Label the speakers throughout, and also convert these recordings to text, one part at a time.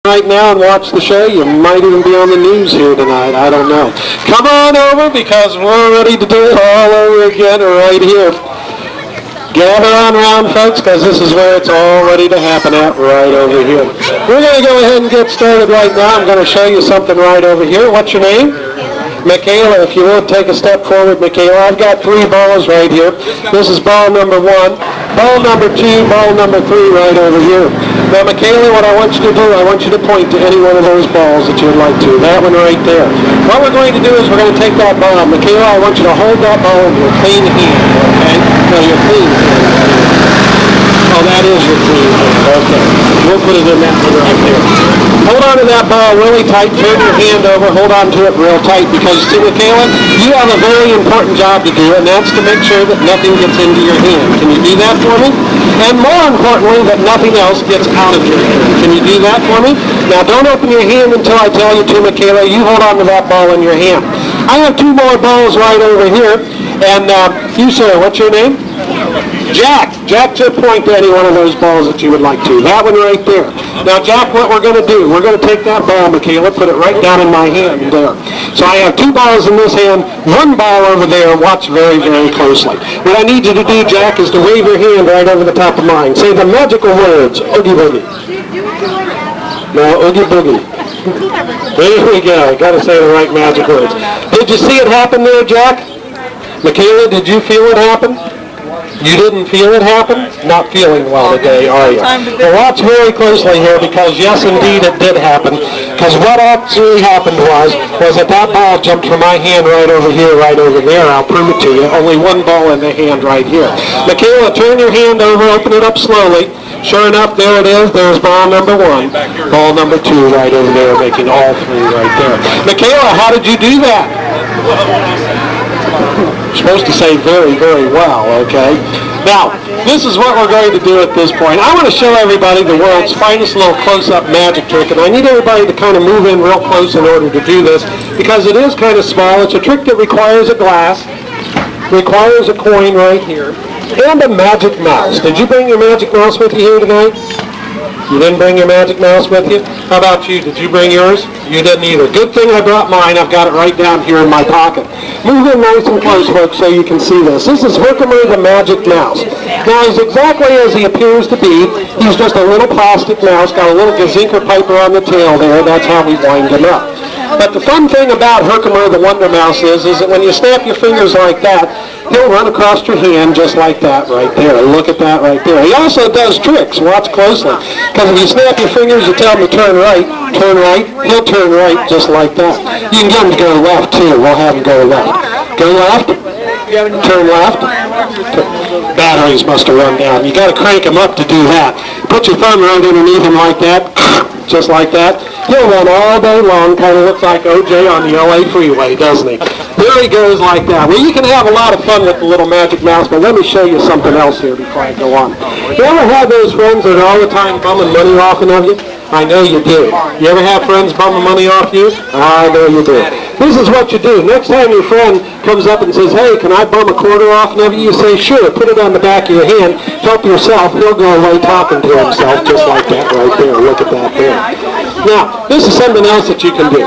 Speaker 1: Right now and watch the show. You might even be on the news here tonight. I don't know. Come on over because we're ready to do it all over again right here. Gather on around, folks, because this is where it's all ready to happen at right over here. We're going to go ahead and get started right now. I'm going to show you something right over here. What's your name? Michaela, if you would take a step forward, Michaela. I've got 3 balls right here. This is ball number 1, ball number 2, ball number 3 right over here. Now, Michaela, what I want you to do, I want you to point to any one of those balls that you'd like to. That one right there. What we're going to do is we're going to take that ball. Michaela, I want you to hold that ball in your clean hand, okay? No, your clean hand. Oh, that is your clean hand. Okay. We'll put it in that one right there. Hold on to that ball really tight. Turn your hand over. Hold on to it real tight because, see, Michaela, you have a very important job to do, and that's to make sure that nothing gets into your hand. Can you do that for me? And more importantly, that nothing else gets out of your hand. Can you do that for me? Now, don't open your hand until I tell you to, Michaela. You hold on to that ball in your hand. I have 2 more balls right over here. And you, sir, what's your name? Jack. Jack, just point to any one of those balls that you would like to. That one right there. Now, Jack, what we're going to do, we're going to take that ball, Michaela, put it right down in my hand there. So I have 2 balls in this hand, 1 ball over there. Watch very, very closely. What I need you to do, Jack, is to wave your hand right over the top of mine. Say the magical words, Oogie Boogie. No, Oogie Boogie. There we go. Got to say the right magic words. Did you see it happen there, Jack? Michaela, did you feel it happen? You didn't feel it happen? Not feeling well today, are you? Well, watch very closely here because, yes, indeed, it did happen. Because what actually happened was that ball jumped from my hand right over here, right over there. I'll prove it to you. Only 1 ball in the hand right here. Michaela, turn your hand over, open it up slowly. Sure enough, there it is. There's ball number 1. Ball number 2 right over there, making all 3 right there. Michaela, how did you do that? You're supposed to say very, very well, okay? Now, this is what we're going to do at this point. I want to show everybody the world's finest little close-up magic trick, and I need everybody to kind of move in real close in order to do this because it is kind of small. It's a trick that requires a glass, requires a coin right here, and a magic mouse. Did you bring your magic mouse with you here tonight? You didn't bring your magic mouse with you? How about you? Did you bring yours? You didn't either. Good thing I brought mine. I've got it right down here in my pocket. Move in nice and close, folks, so you can see this. This is Herkimer the Magic Mouse. Now, he's exactly as he appears to be. He's just a little plastic mouse, got a little gazinker piper on the tail there. That's how we wind him up. But the fun thing about Herkimer the Wonder Mouse is that when you snap your fingers like that, he'll run across your hand just like that right there. Look at that right there. He also does tricks. Watch closely. Because if you snap your fingers, you tell him to turn right, he'll turn right just like that. You can get him to go left, too. We'll have him go left. Go left, turn left. Batteries must have run down. You got to crank him up to do that. Put your thumb right underneath him like that, just like that. He'll run all day long, kind of looks like OJ on the LA freeway, doesn't he? There he goes like that. Well, you can have a lot of fun with the little magic mouse, but let me show you something else here before I go on. You ever have those friends that are all the time bumming money off of you? I know you do. You ever have friends bumming money off you? I know you do. This is what you do. Next time your friend comes up and says, hey, can I bum a quarter off of you? You say, sure. Put it on the back of your hand. Help yourself. He'll go away talking to himself just like that right there. Look at that there. Now, this is something else that you can do.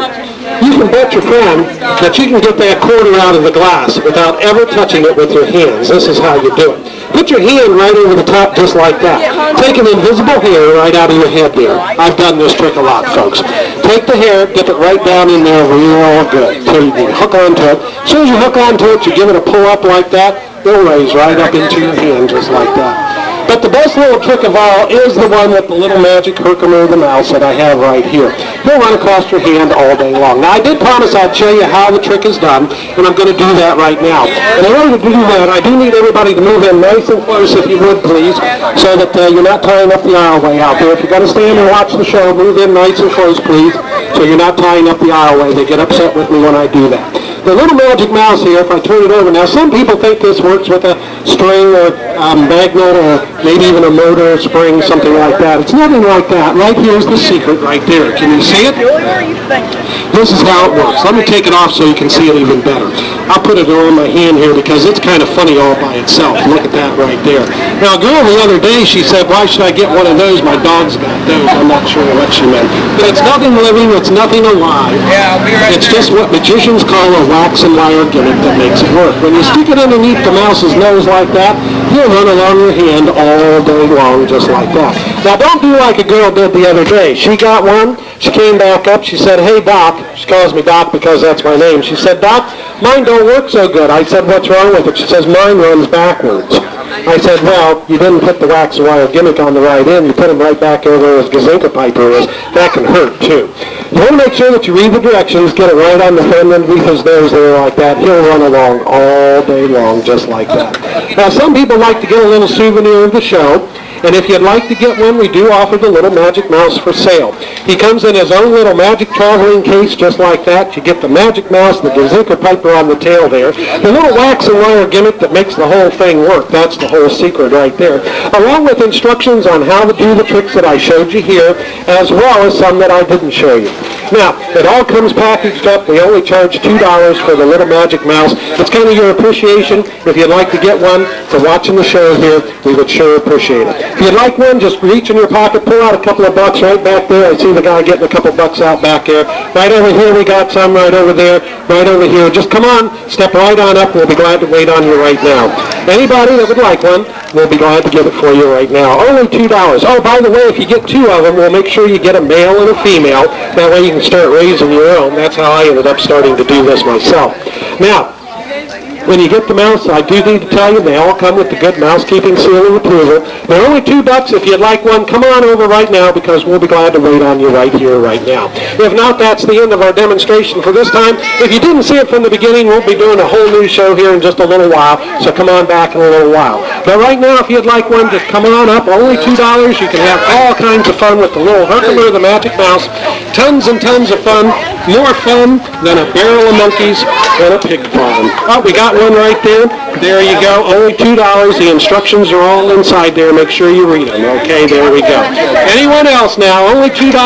Speaker 1: You can bet your friend that you can get that quarter out of the glass without ever touching it with your hands. This is how you do it. Put your hand right over the top just like that. Take an invisible hair right out of your head there. I've done this trick a lot, folks. Take the hair, dip it right down in there real good until you can hook onto it. As soon as you hook onto it, you give it a pull up like that, it'll raise right up into your hand just like that. But the best little trick of all is the one with the little magic Herkimer the mouse that I have right here. He'll run across your hand all day long. Now, I did promise I'd show you how the trick is done, and I'm going to do that right now. And in order to do that, I do need everybody to move in nice and close, if you would, please, so that you're not tying up the aisleway out there. If you're going to stand and watch the show, move in nice and close, please, so you're not tying up the aisleway. They get upset with me when I do that. the little magic mouse here, if I turn it over, now some people think this works with a string or magnet or maybe even a motor, spring, something like that. It's nothing like that. Right here's the secret right there. Can you see it? This is how it works. Let me take it off so you can see it even better. I'll put it on my hand here because it's kind of funny all by itself. Look at that right there. Now, a girl the other day, she said, why should I get one of those? My dog's got those. I'm not sure what she meant. But it's nothing living. It's nothing alive.
Speaker 2: Yeah, I'll be right
Speaker 1: It's
Speaker 2: there.
Speaker 1: just what magicians call a wax and wire gimmick that makes it work. When you stick it underneath the mouse's nose like that, he'll run along your hand all day long just like that. Now, don't do like a girl did the other day. She got one. She came back up. She said, hey, Doc. She calls me Doc because that's my name. She said, Doc, mine don't work so good. I said, what's wrong with it? She says, mine runs backwards. I said, well, you didn't put the wax and wire gimmick on the right end. You put them right back over where his gazinka piper is. That can hurt, too. You want to make sure that you read the directions, get it right on the front end of his nose there like that. He'll run along all day long just like that. Now, some people like to get a little souvenir of the show. And if you'd like to get one, we do offer the little magic mouse for sale. He comes in his own little magic traveling case just like that. You get the magic mouse, the gazinka piper on the tail there. The little wax and wire gimmick that makes the whole thing work. That's the whole secret right there. Along with instructions on how to do the tricks that I showed you here, as well as some that I didn't show you. Now, it all comes packaged up. We only charge $2 for the little magic mouse. It's kind of your appreciation. If you'd like to get one for watching the show here, we would sure appreciate it. If you'd like one, just reach in your pocket, pull out a couple of bucks right back there. I see the guy getting a couple bucks out back there. Right over here, we got some right over there, right over here. Just come on, step right on up. We'll be glad to wait on you right now. Anybody that would like one, we'll be glad to give it for you right now. Only $2. Oh, by the way, if you get two of them, we'll make sure you get a male and a female. That way you can start raising your own. That's how I ended up starting to do this myself. Now, when you get the mouse, I do need to tell you, they all come with the good mousekeeping seal of approval. They're only $2. If you'd like one, come on over right now because we'll be glad to wait on you right here, right now. If not, that's the end of our demonstration for this time. If you didn't see it from the beginning, we'll be doing a whole new show here in just a little while, so come on back in a little while. But right now, if you'd like one, just come on up. Only $2. You can have all kinds of fun with the little Herkimer the Magic Mouse. Tons and tons of fun. More fun than a barrel of monkeys and a pig farm. Oh, we got one right there. There you go. Only $2. The instructions are all inside there. Make sure you read them. Okay, there we go. Anyone else now? Only $2.